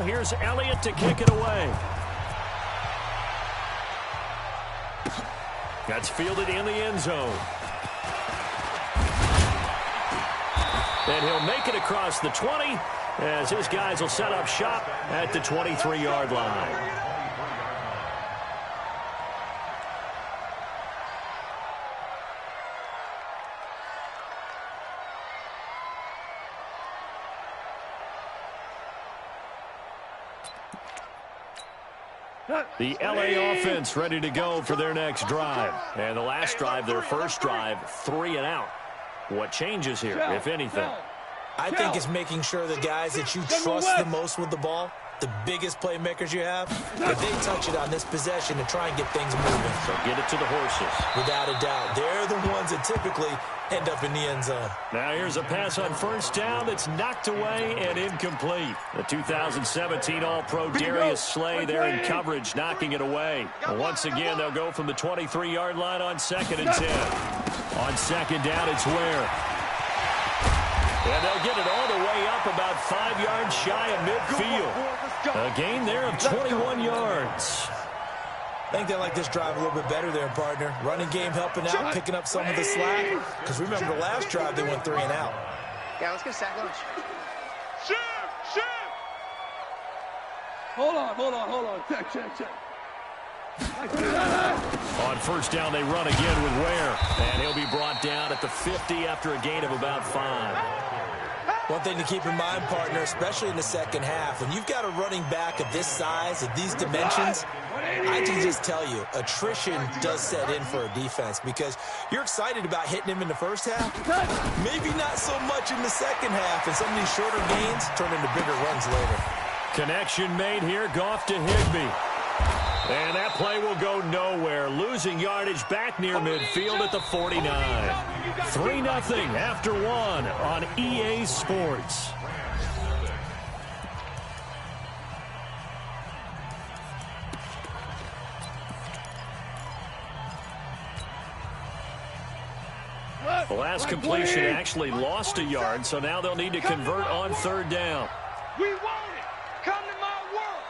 here's Elliott to kick it away. That's fielded in the end zone. And he'll make it across the 20 as his guys will set up shop at the 23-yard line. The LA offense ready to go for their next drive. And the last drive, their first drive, 3 and out. What changes here, if anything? I think it's making sure the guys that you trust the most with the ball, the biggest playmakers you have, that they touch it on this possession and try and get things moving. So get it to the horses. Without a doubt. They're the ones that typically end up in the end zone. Now here's a pass on first down that's knocked away and incomplete. The 2017 All-Pro Darius Slay there in coverage, knocking it away. Once again, they'll go from the 23-yard line on 2nd and 10. On 2nd down, it's Ware. And they'll get it all the way up about 5 yards shy of midfield. A gain there of 21 yards. I think they like this drive a little bit better there, partner. Running game helping out, picking up some of the slack. Because remember, the last drive, they went 3 and out. Yeah, let's get sack lunch. Shift! Hold on. Check. On first down, they run again with Ware. And he'll be brought down at the 50 after a gain of about 5. One thing to keep in mind, partner, especially in the second half, when you've got a running back of this size, of these dimensions, I can just tell you, attrition does set in for a defense because you're excited about hitting him in the first half. Maybe not so much in the second half, and some of these shorter gains turn into bigger runs later. Connection made here, Goff to Higbee. And that play will go nowhere. Losing yardage back near midfield at the 49. 3-0 after 1 on EA Sports. The last completion actually lost a yard, so now they'll need to convert on 3rd down. We want it. Come to my world.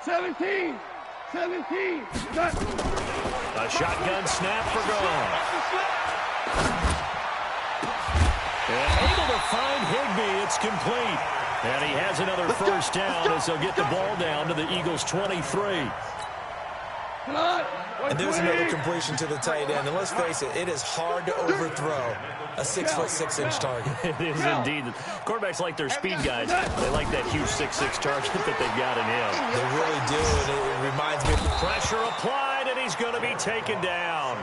17. A shotgun snap for Goff. And able to find Higbee. It's complete. And he has another first down as they'll get the ball down to the Eagles' 23. And there's another completion to the tight end. And let's face it, it is hard to overthrow a 6'6" target. It is indeed. Quarterbacks like their speed guys. They like that huge 6'6" target that they've got in him. They really do, and it reminds me of the pressure applied, and he's going to be taken down.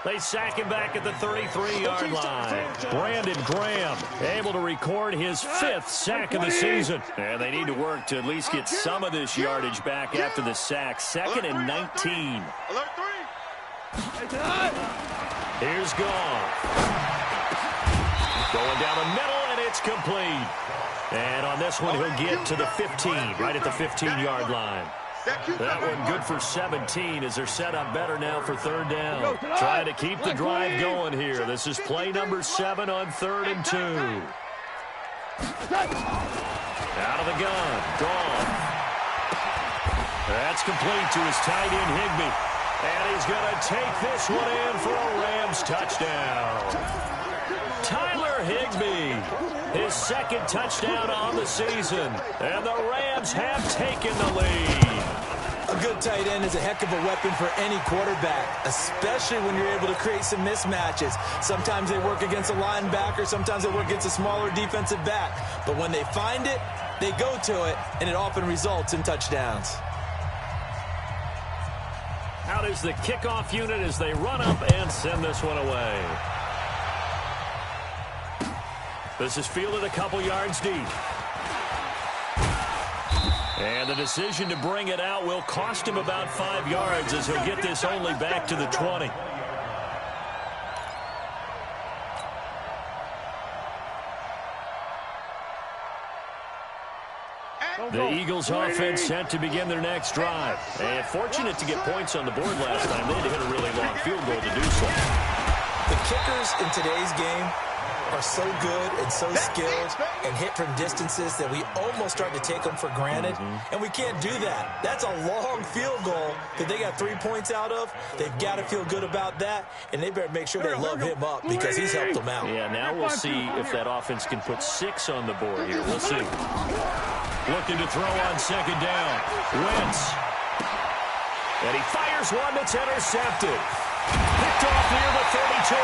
They sack him back at the 33-yard line. Brandon Graham able to record his 5th sack of the season. And they need to work to at least get some of this yardage back after the sack. 2nd and 19. Here's Goff. Going down the middle, and it's complete. And on this one, he'll get to the 15, right at the 15-yard line. That one good for 17 as they're set up better now for 3rd down. Trying to keep the drive going here. This is play number 7 on 3rd and 2. Out of the gun. Goff. That's complete to his tight end, Higbee. And he's going to take this one in for a Rams touchdown. Tyler Higbee, his 2nd touchdown on the season. And the Rams have taken the lead. A good tight end is a heck of a weapon for any quarterback, especially when you're able to create some mismatches. Sometimes they work against a linebacker, sometimes they work against a smaller defensive back. But when they find it, they go to it, and it often results in touchdowns. Out is the kickoff unit as they run up and send this one away. This is fielded a couple yards deep. And the decision to bring it out will cost him about 5 yards as he'll get this only back to the 20. The Eagles offense set to begin their next drive. And fortunate to get points on the board last time. They had to hit a really long field goal to do so. The kickers in today's game are so good and so skilled and hit from distances that we almost start to take them for granted, and we can't do that. That's a long field goal that they got 3 points out of. They've got to feel good about that, and they better make sure they love him up because he's helped them out. Yeah, now we'll see if that offense can put 6 on the board here. We'll see. Looking to throw on second down. Wentz. And he fires one that's intercepted. Picked off near the 32.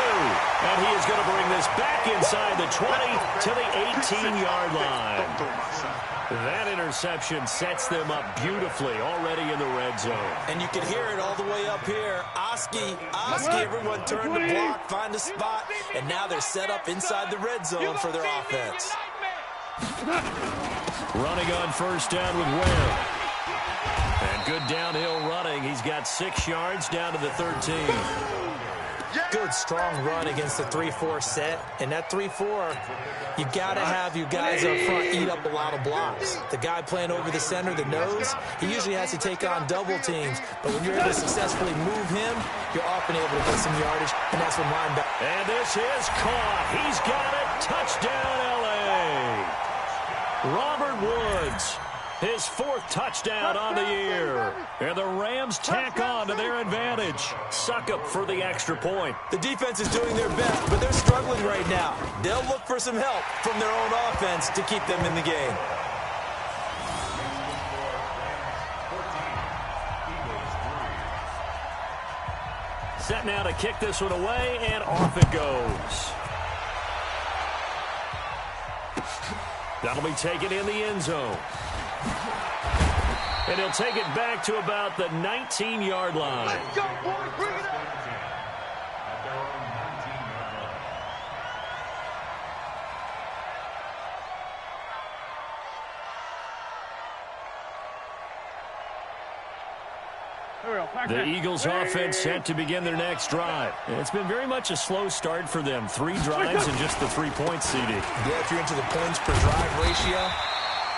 And he is going to bring this back inside the 20 to the 18-yard line. That interception sets them up beautifully already in the red zone. And you can hear it all the way up here. Oski, everyone turned to block, find a spot, and now they're set up inside the red zone for their offense. Running on first down with Ware. And good downhill running. He's got 6 yards down to the 13. Good, strong run against the 3-4 set. And that 3-4, you got to have your guys up front eat up a lot of blocks. The guy playing over the center, the nose, he usually has to take on double teams. But when you're able to successfully move him, you're often able to get some yardage, and that's when linebacker. And this is caught. He's got it. Touchdown, L.A. Robert Woods. His 4th touchdown on the year. And the Rams tack on to their advantage. Suck up for the extra point. The defense is doing their best, but they're struggling right now. They'll look for some help from their own offense to keep them in the game. Set now to kick this one away, and off it goes. That'll be taken in the end zone. And he'll take it back to about the 19-yard line. Let's go, boys. Bring it up. The Eagles offense set to begin their next drive. It's been very much a slow start for them. 3 drives and just the 3-point CD. Yeah, if you're into the points per drive ratio,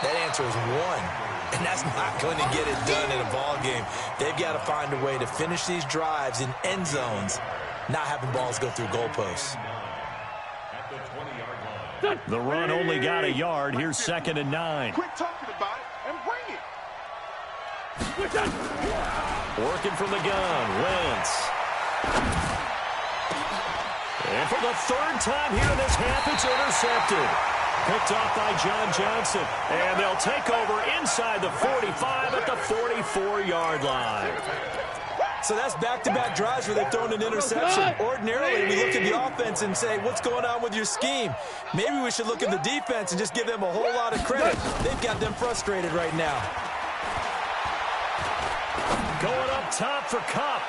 that answer is 1. And that's not going to get it done in a ball game. They've got to find a way to finish these drives in end zones, not having balls go through goalposts. The run only got a yard. Here's 2nd and 9. Quit talking about it and bring it. Working from the gun, Wentz. And for the 3rd time here in this half, it's intercepted. Picked off by John Johnson. And they'll take over inside the 45 at the 44-yard line. So that's back-to-back drives where they've thrown an interception. Ordinarily, we look at the offense and say, what's going on with your scheme? Maybe we should look at the defense and just give them a whole lot of credit. They've got them frustrated right now. Going up top for Kupp.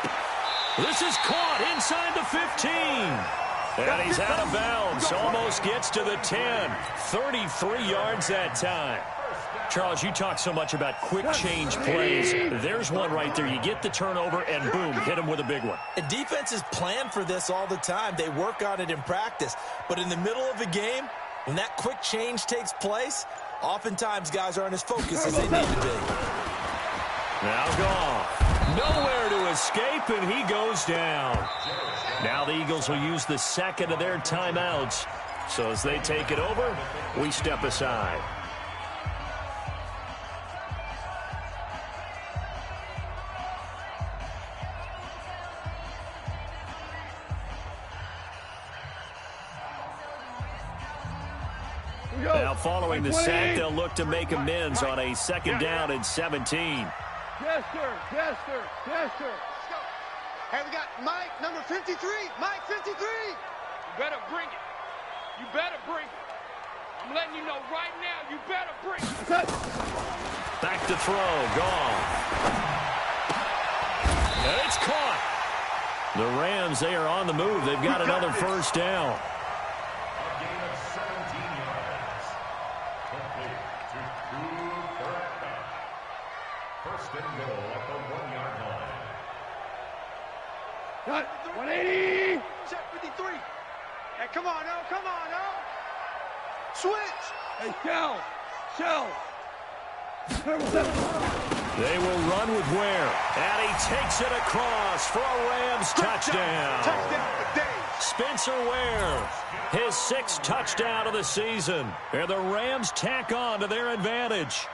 This is caught inside the 15. And he's out of bounds. Almost gets to the 10. 33 yards that time. Charles, you talk so much about quick change plays. There's one right there. You get the turnover, and boom, hit him with a big one. And defenses plan for this all the time. They work on it in practice. But in the middle of a game, when that quick change takes place, oftentimes guys aren't as focused as they need to be. Now gone. Nowhere to escape, and he goes down. Now the Eagles will use the 2nd of their timeouts. So as they take it over, we step aside. Now following the sack, they'll look to make amends on a 2nd down and 17. Yes, sir. Yes, sir. Yes, sir. Hey, we got Mike, number 53. Mike, 53. You better bring it. You better bring it. I'm letting you know right now, you better bring it. Back to throw. Gone. And it's caught. The Rams, they are on the move. They've got another 1st down. Cut. 180. Check 53. Hey, come on, no. Come on, no. Switch. Hey, Shell. They will run with Ware. And he takes it across for a Rams touchdown. Touchdown for Days. Spencer Ware, his 6th touchdown of the season. And the Rams tack on to their advantage.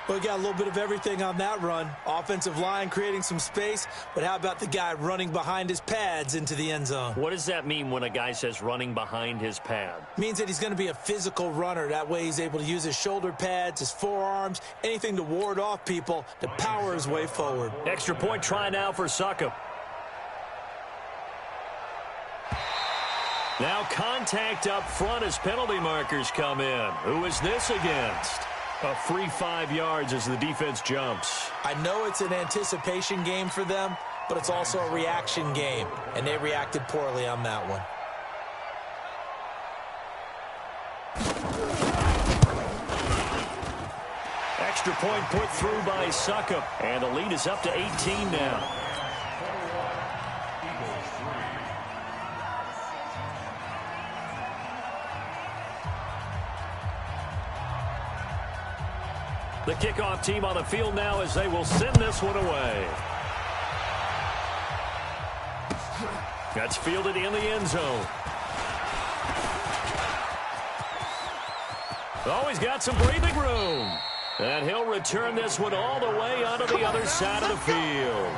We got a little bit of everything on that run. Offensive line creating some space, but how about the guy running behind his pads into the end zone? What does that mean when a guy says running behind his pad? Means that he's going to be a physical runner. That way he's able to use his shoulder pads, his forearms, anything to ward off people to power his way forward. Extra point try now for Succop. Now contact up front as penalty markers come in. Who is this against? A free 5 yards as the defense jumps. I know it's an anticipation game for them, but it's also a reaction game, and they reacted poorly on that one. Extra point put through by Succop, and the lead is up to 18 now. The kickoff team on the field now as they will send this one away. That's fielded in the end zone. Oh, he's got some breathing room. And he'll return this one all the way onto the other side of the field.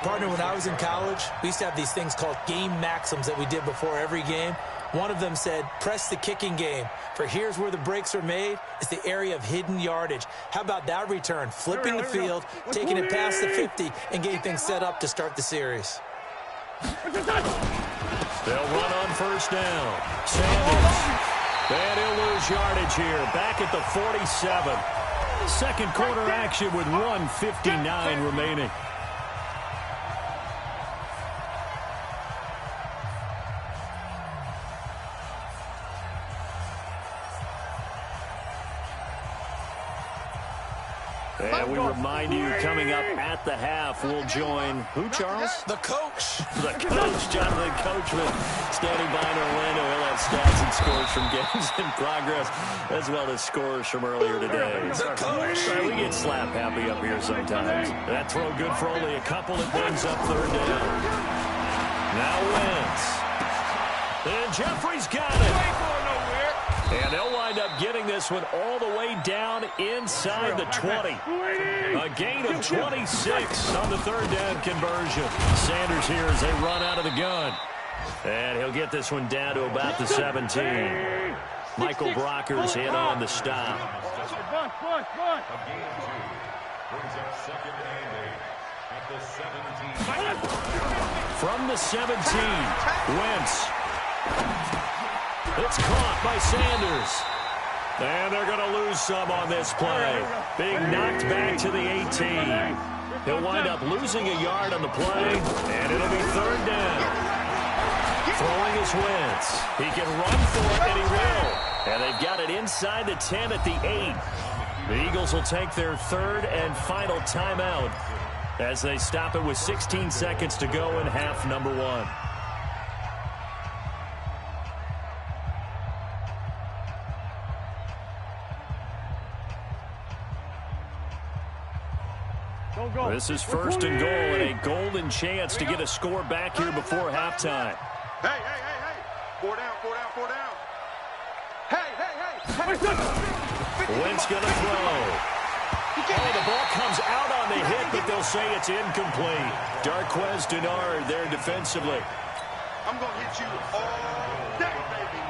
Partner, when I was in college, we used to have these things called game maxims that we did before every game. One of them said, press the kicking game, for here's where the breaks are made. It's the area of hidden yardage. How about that return? Flipping the field, taking it past the 50, and getting things set up to start the series. They'll run on first down. Sanders. And he'll lose yardage here, back at the 47. Second quarter action with 1:59 remaining. And we remind you, coming up at the half, we'll join who, Charles? The coach. The coach, Jonathan Coachman, standing by in Orlando. He'll have stats and scores from games in progress, as well as scores from earlier today. The coach. We get slap happy up here sometimes. That throw good for only a couple. It brings up third down. Now Wentz. And Jeffrey's got it. And they'll wind up getting this one all the way down inside the 20. A gain of 26 on the third down conversion. Sanders here as they run out of the gun. And he'll get this one down to about the 17. Michael Brockers in on the stop. From the 17, Wentz. It's caught by Sanders. And they're going to lose some on this play. Being knocked back to the 18. He'll wind up losing a yard on the play, and it'll be third down. Throwing is Wentz. He can run for it, and he will. And they've got it inside the 10 at the 8. The Eagles will take their third and final timeout as they stop it with 16 seconds to go in half number 1. This is first and goal, and a golden chance to get a score back here before halftime. Hey. 4 down. Hey. Wentz going to throw. Oh, the ball comes out on the hit, but they'll say it's incomplete. Darquez Denard there defensively. I'm going to hit you all day, baby.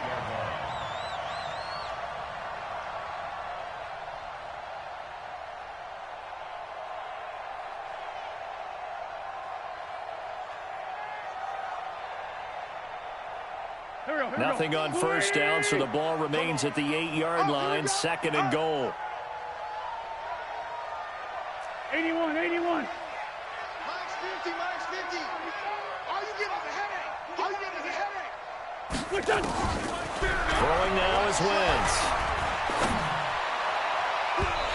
Nothing on first down, so the ball remains at the 8-yard line, second and goal. 81. Minus 50. All you get is a headache. Throwing now is Wentz.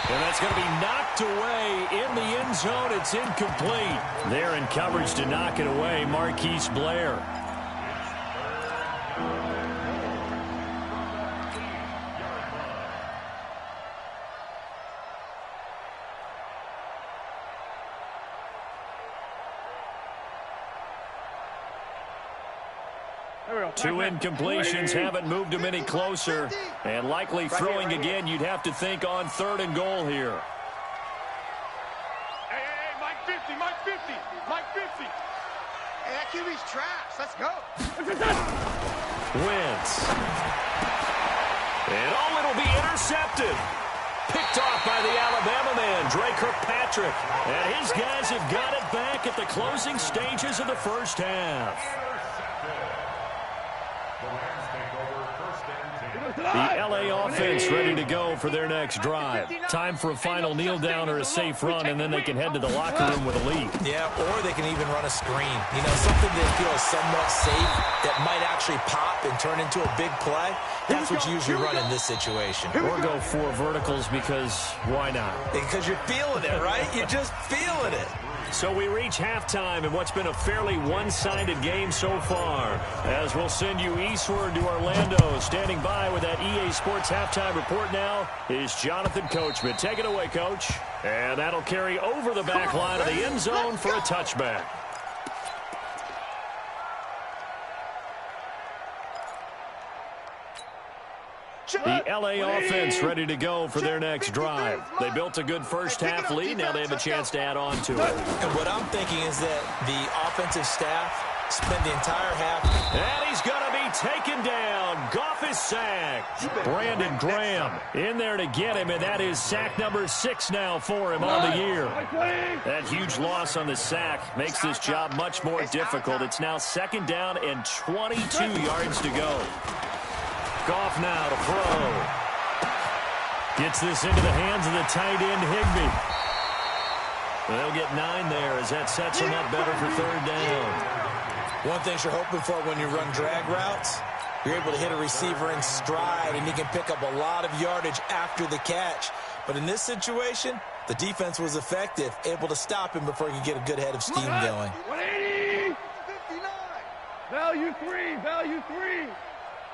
And that's going to be knocked away in the end zone. It's incomplete. There in coverage to knock it away, Marquise Blair. 2 incompletions haven't moved him any closer. And likely throwing again, you'd have to think on 3rd and goal here. Hey, Mike 50, Mike 50, Mike 50. Hey, that QB's trash. Let's go. Wentz. And it'll be intercepted. Picked off by the Alabama man, Dre Kirkpatrick. And his guys have got it back at the closing stages of the first half. The LA offense ready to go for their next drive. Time for a final kneel down or a safe run, and then they can head to the locker room with a lead. Yeah, or they can even run a screen. You know, something that feels somewhat safe that might actually pop and turn into a big play. That's what you usually run in this situation. Or go 4 verticals because why not? Because you're feeling it, right? You're just feeling it. So we reach halftime in what's been a fairly one-sided game so far. As we'll send you eastward to Orlando. Standing by with that EA Sports halftime report now is Jonathan Coachman. Take it away, Coach. And that'll carry over the back line of the end zone for a touchback. The LA offense ready to go for their next drive. They built a good first-half lead. Now they have a chance to add on to it. And what I'm thinking is that the offensive staff spent the entire half. And he's going to be taken down. Goff is sacked. Brandon Graham in there to get him, and that is sack number 6 now for him on the year. That huge loss on the sack makes this job much more difficult. It's now 2nd down and 22 yards to go. Goff now to throw. Gets this into the hands of the tight end, Higbee. They'll get 9 there as that sets him up better for 3rd down. One thing you're hoping for when you run drag routes, you're able to hit a receiver in stride, and he can pick up a lot of yardage after the catch. But in this situation, the defense was effective, able to stop him before he could get a good head of steam going. 180. 59. Value 3. Value 3.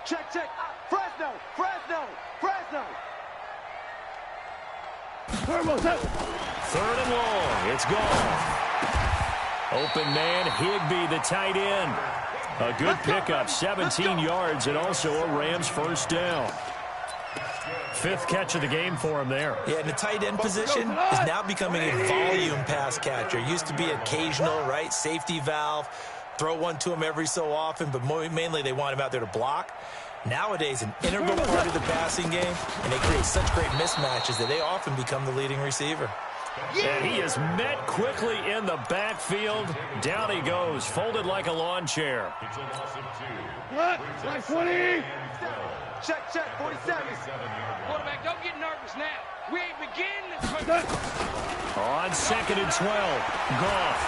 Check, check. Fresno, Fresno, Fresno. 3rd and long. It's gone. Open man, Higbee, the tight end. A good pickup, 17 yards, and also a Rams first down. 5th catch of the game for him there. Yeah, and the tight end position is now becoming a volume pass catcher. Used to be occasional, right? Safety valve. Throw one to him every so often, but mainly they want him out there to block. Nowadays, an integral part of the passing game, and they create such great mismatches that they often become the leading receiver. And he is met quickly in the backfield. Down he goes, folded like a lawn chair. What? 20. Check, check, 47. Quarterback, don't get nervous now. We ain't beginning. On 2nd and 12, Goff.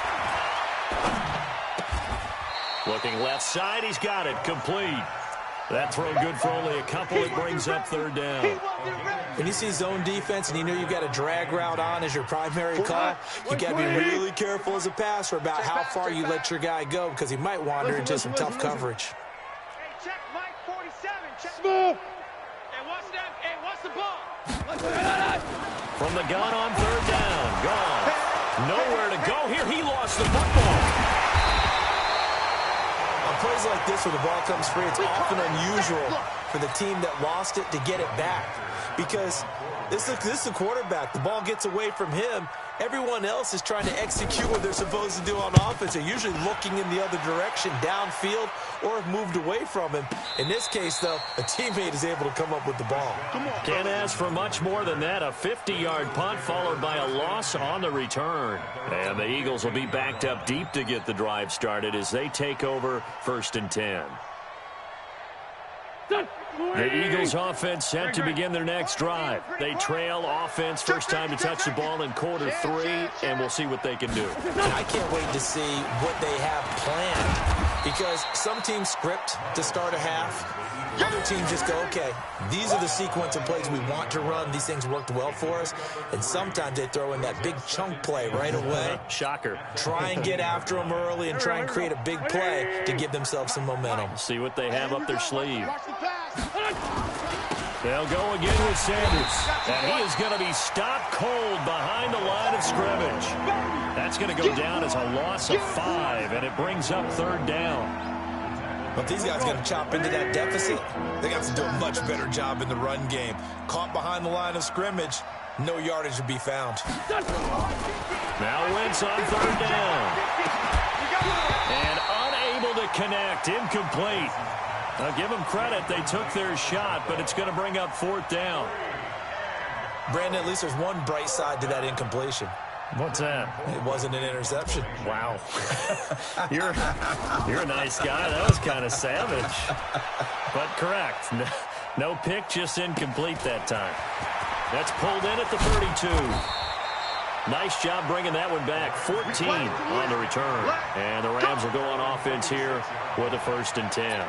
Looking left side, he's got it, complete. That throw good for only a couple. It brings up 3rd down. When you see zone defense and you know you've got a drag route on as your primary call, you got to be really careful as a passer about how far you let your guy go because he might wander into some tough coverage. Hey, check Mike 47. Check. Hey, what's that? Hey, what's the ball? From the gun on 3rd down. Gone. Nowhere to go here. He lost the football. On plays like this where the ball comes free, it's often unusual for the team that lost it to get it back because this is the quarterback. The ball gets away from him. Everyone else is trying to execute what they're supposed to do on offense. They're usually looking in the other direction, downfield, or have moved away from him. In this case, though, a teammate is able to come up with the ball. Can't ask for much more than that. A 50-yard punt followed by a loss on the return. And the Eagles will be backed up deep to get the drive started as they take over 1st and 10. The Eagles offense set to begin their next drive. They trail offense, first time to touch the ball in quarter 3, and we'll see what they can do. I can't wait to see what they have planned because some teams script to start a half. Other teams just go, okay, these are the sequence of plays we want to run. These things worked well for us. And sometimes they throw in that big chunk play right away. Shocker. Try and get after them early and try and create a big play to give themselves some momentum. See what they have up their sleeve. They'll go again with Sanders. And he is going to be stopped cold behind the line of scrimmage. That's going to go down as a loss of 5, and it brings up 3rd down. Well, if these guys are going to chop into that deficit, they got to do a much better job in the run game. Caught behind the line of scrimmage, no yardage to be found. Now Wentz on third down. And unable to connect. Incomplete. Now give them credit. They took their shot, but it's going to bring up fourth down. Brandon, at least there's one bright side to that incompletion. What's that? It wasn't an interception. Wow. You're a nice guy. That was kind of savage. But correct. No pick, just incomplete that time. That's pulled in at the 32. Nice job bringing that one back. 14 on the return. And the Rams will go on offense here with a 1st and 10.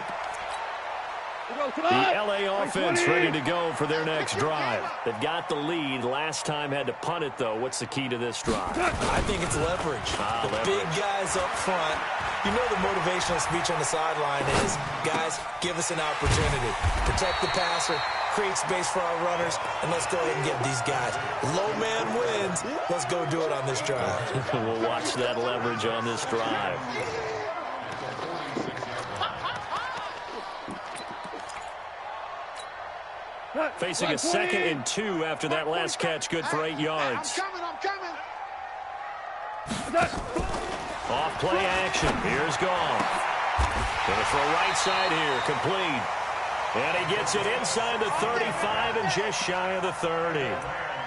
The LA offense ready to go for their next drive. They've got the lead. Last time had to punt it, though. What's the key to this drive? I think it's leverage. The big guys up front. You know the motivational speech on the sideline is, guys, give us an opportunity. Protect the passer, create space for our runners, and let's go ahead and get these guys. Low man wins. Let's go do it on this drive. We'll watch that leverage on this drive. Facing a 2nd and 2 after that last catch, good for 8 yards. I'm coming. Off play action. Here's Goff. Gonna throw right side here. Complete. And he gets it inside the 35 and just shy of the 30.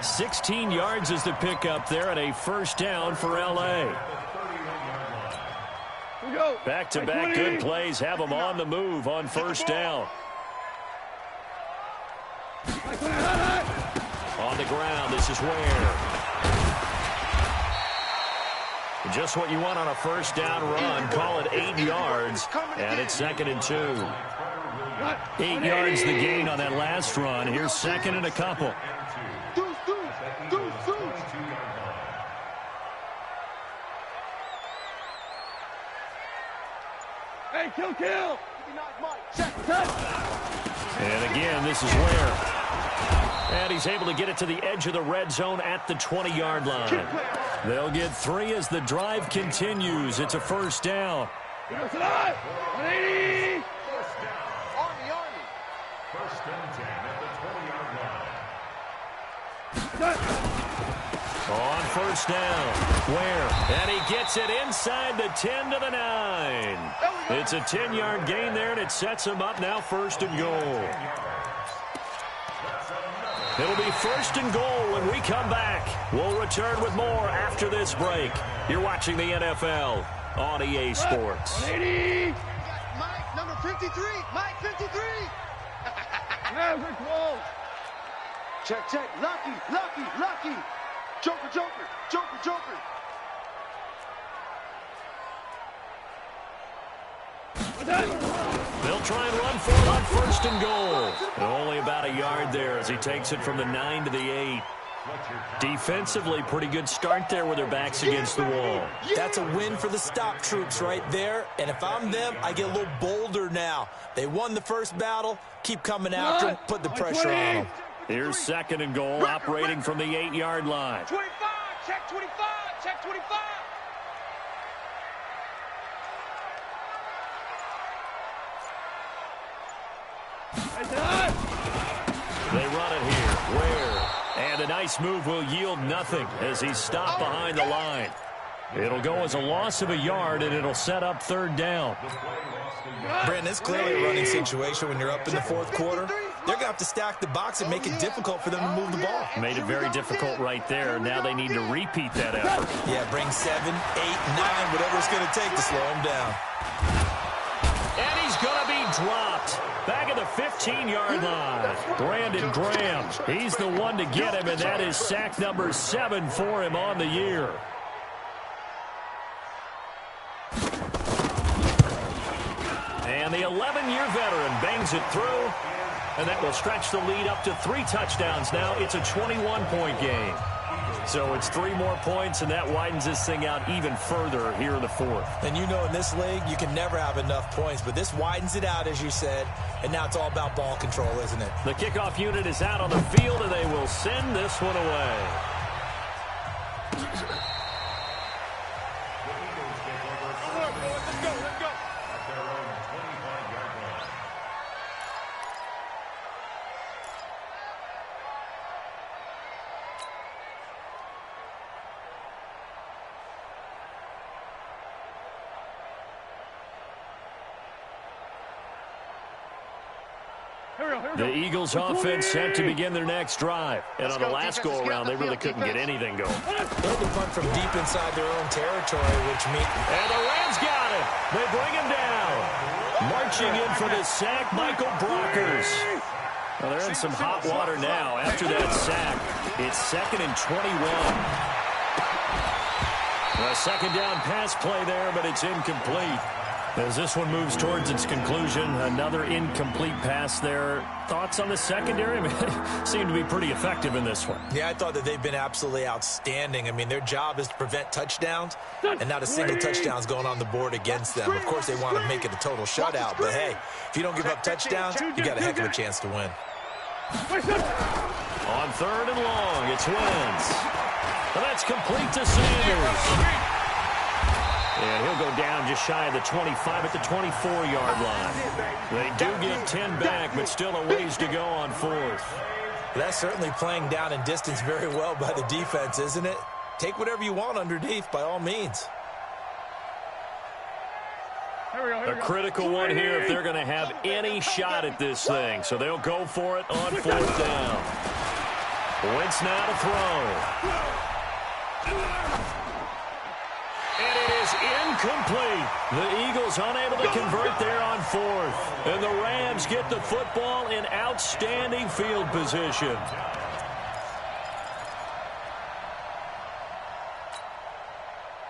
16 yards is the pickup there and a 1st down for L.A. Back-to-back good plays have them on the move on 1st down. On the ground, this is Ware. Just what you want on a 1st down run. Call it 8 yards, and it's 2nd and 2. 8 yards the gain on that last run. Here's 2nd and a couple. Hey, kill. And again, this is Ware. And he's able to get it to the edge of the red zone at the 20-yard line. They'll get 3 as the drive continues. It's a 1st down. 180. Army. 1st and 10 at the 20-yard line. On 1st down, Ware. And he gets it inside the 10 to the 9. It's a 10-yard gain there, and it sets him up now 1st and goal. It'll be 1st and goal when we come back. We'll return with more after this break. You're watching the NFL on EA Sports. 180. Mike, number 53. Mike, 53. Check. Lucky. Joker. They'll try and run for it on 1st and goal. And only about a yard there as he takes it from the 9 to the 8. Defensively, pretty good start there with their backs against the wall. That's a win for the stop troops right there. And if I'm them, I get a little bolder now. They won the first battle. Keep coming after them. Put the pressure on them. Here's 2nd and goal, operating from the 8-yard line. 25. Check 25. They run it here. Ware. And a nice move will yield nothing as he's stopped behind the line. It'll go as a loss of a yard, and it'll set up 3rd down. Brandon, it's clearly a running situation when you're up in the 4th quarter. They're going to have to stack the box and make it difficult for them to move the ball. Made it very difficult right there. Now they need to repeat that effort. Yeah, bring 7, 8, 9, whatever it's going to take to slow him down. And he's going to be dropped. Back at the 15-yard line. Brandon Graham. He's the one to get him, and that is sack number 7 for him on the year. And the 11-year veteran bangs it through, and that will stretch the lead up to 3 touchdowns now. It's a 21-point game. So it's 3 more points, and that widens this thing out even further here in the 4th. And you know in this league, you can never have enough points, but this widens it out, as you said, and now it's all about ball control, isn't it? The kickoff unit is out on the field, and they will send this one away. Let's go. The Eagles offense set to begin their next drive. And on the last go-around, they really couldn't get anything going. They had to punt from deep inside their own territory, which means... And the Rams got it. They bring him down. Marching in for the sack, Michael Brockers. Well, they're in some hot water now after that sack. It's 2nd and 21. A second down pass play there, but it's incomplete. As this one moves towards its conclusion, another incomplete pass there. Thoughts on the secondary? I mean, they seem to be pretty effective in this one. Yeah, I thought that they've been absolutely outstanding. I mean, their job is to prevent touchdowns, and not a single touchdown's going on the board against them. Of course, they want to make it a total shutout, but hey, if you don't give up touchdowns, you got a heck of a chance to win. On 3rd and long, it's Wentz. And that's complete to Sanders. And he'll go down just shy of the 25 at the 24-yard line. They do get 10 back, but still a ways to go on 4th. That's certainly playing down in distance very well by the defense, isn't it? Take whatever you want underneath, by all means. A critical one here if they're going to have any shot at this thing. So they'll go for it on 4th down. Wentz now to throw. And it is incomplete. The Eagles unable to convert there on 4th. And the Rams get the football in outstanding field position.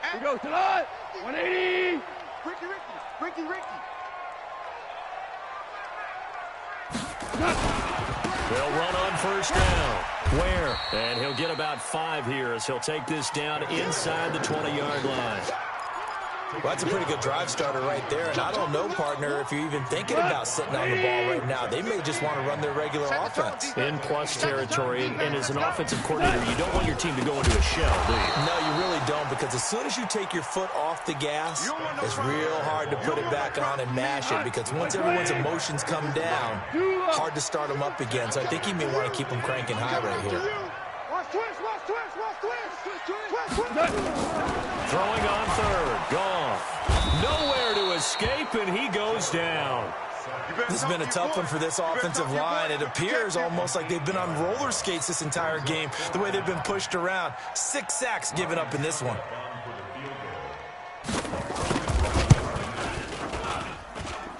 Here we go, Talon. 180. Ricky. They'll run on 1st down. Where? And he'll get about 5 here as he'll take this down inside the 20-yard line. Well, that's a pretty good drive starter right there. And I don't know, partner, if you're even thinking about sitting on the ball right now. They may just want to run their regular offense. In plus territory. And as an offensive coordinator, you don't want your team to go into a shell, do you? No, you really don't, because as soon as you take your foot off the gas, it's real hard to put it back on and mash it, because once everyone's emotions come down, hard to start them up again. So I think you may want to keep them cranking high right here. Throwing on 3rd. Gone. Nowhere to escape, and he goes down. This has been a tough one for this offensive line. It appears almost like they've been on roller skates this entire game, the way they've been pushed around. 6 sacks given up in this one.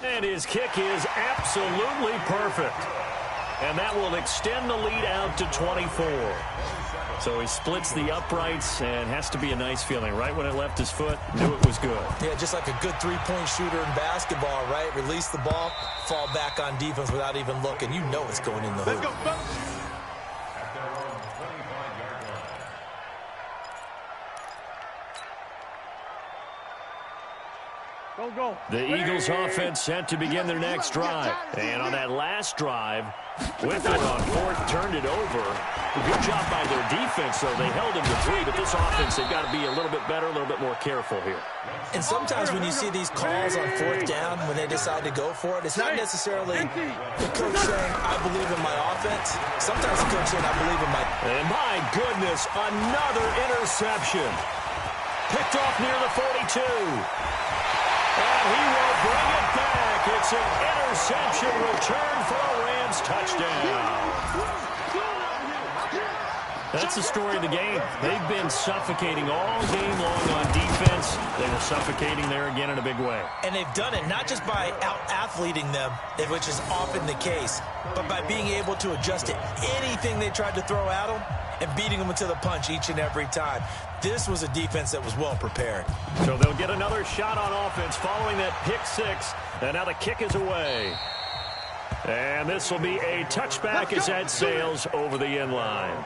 And his kick is absolutely perfect. And that will extend the lead out to 24. So he splits the uprights, and has to be a nice feeling. Right when it left his foot, knew it was good. Yeah, just like a good three-point shooter in basketball, right? Release the ball, fall back on defense without even looking. You know it's going in the hoop. Go. The Eagles offense set to begin their next drive. And on that last drive, with it on 4th, turned it over. Good job by their defense, though. They held him to 3, but this offense, they've got to be a little bit better, a little bit more careful here. And sometimes when you see these calls on 4th down, when they decide to go for it, it's not necessarily the coach saying, I believe in my offense. Sometimes the coach saying, I believe in my... And my goodness, another interception. Picked off near the 42. And he will bring it back. It's an interception return for a Rams touchdown. That's the story of the game. They've been suffocating all game long on defense. They were suffocating there again in a big way. And they've done it not just by out-athleting them, which is often the case, but by being able to adjust to anything they tried to throw at them and beating them to the punch each and every time. This was a defense that was well prepared. So they'll get another shot on offense following that pick 6. And now the kick is away. And this will be a touchback as that sails over the end line.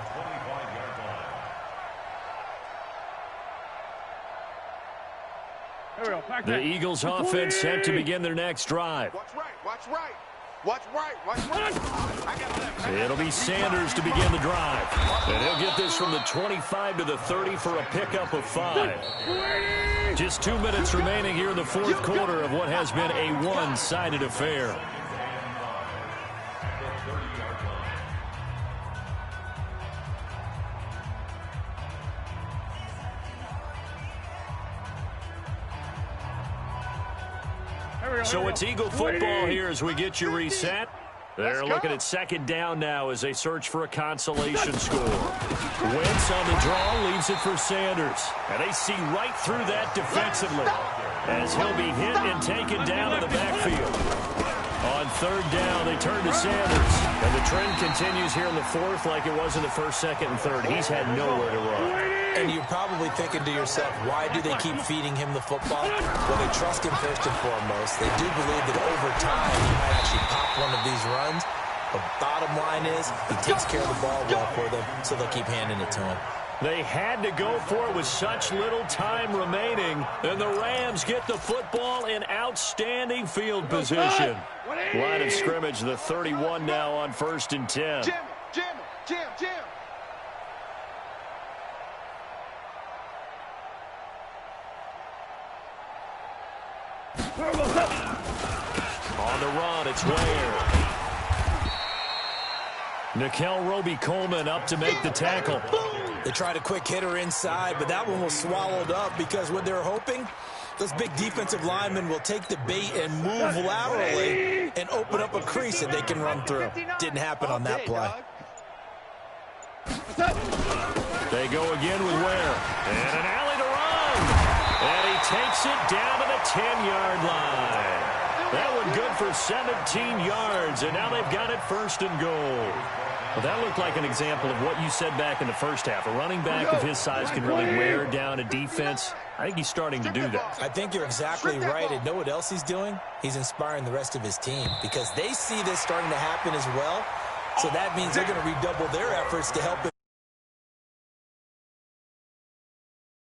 The Eagles offense set to begin their next drive. It'll be Sanders to begin the drive. And he'll get this from the 25 to the 30 for a pickup of 5. Just 2 minutes remaining here in the 4th quarter of what has been a one-sided affair. So it's Eagle football here as we get you reset. They're looking at second down now as they search for a consolation score. Wentz on the draw, leaves it for Sanders. And they see right through that defensively as he'll be hit and taken down in the backfield. On third down, they turn to Sanders. And the trend continues here in the fourth like it was in the first, second, and third. He's had nowhere to run. And you're probably thinking to yourself, why do they keep feeding him the football? Well, they trust him first and foremost. They do believe that over time he might actually pop one of these runs. The bottom line is he takes care of the ball well for them, so they'll keep handing it to him. They had to go for it with such little time remaining, and the Rams get the football in outstanding field position. Line of scrimmage, the 31 now on 1st and 10. Jim. On the run, it's Ware. Nickel Roby-Coleman up to make the tackle. They tried a quick hitter inside, but that one was swallowed up because what they're hoping, those big defensive linemen will take the bait and move laterally and open up a crease that they can run through. Didn't happen on that play. They go again with Ware. And an alley to run. And he takes it down to the 10-yard line. That one good for 17 yards, and now they've got it 1st and goal. Well, that looked like an example of what you said back in the first half. A running back of his size can really wear down a defense. I think he's starting to do that. I think you're exactly right. And know what else he's doing? He's inspiring the rest of his team because they see this starting to happen as well. So that means they're going to redouble their efforts to help him.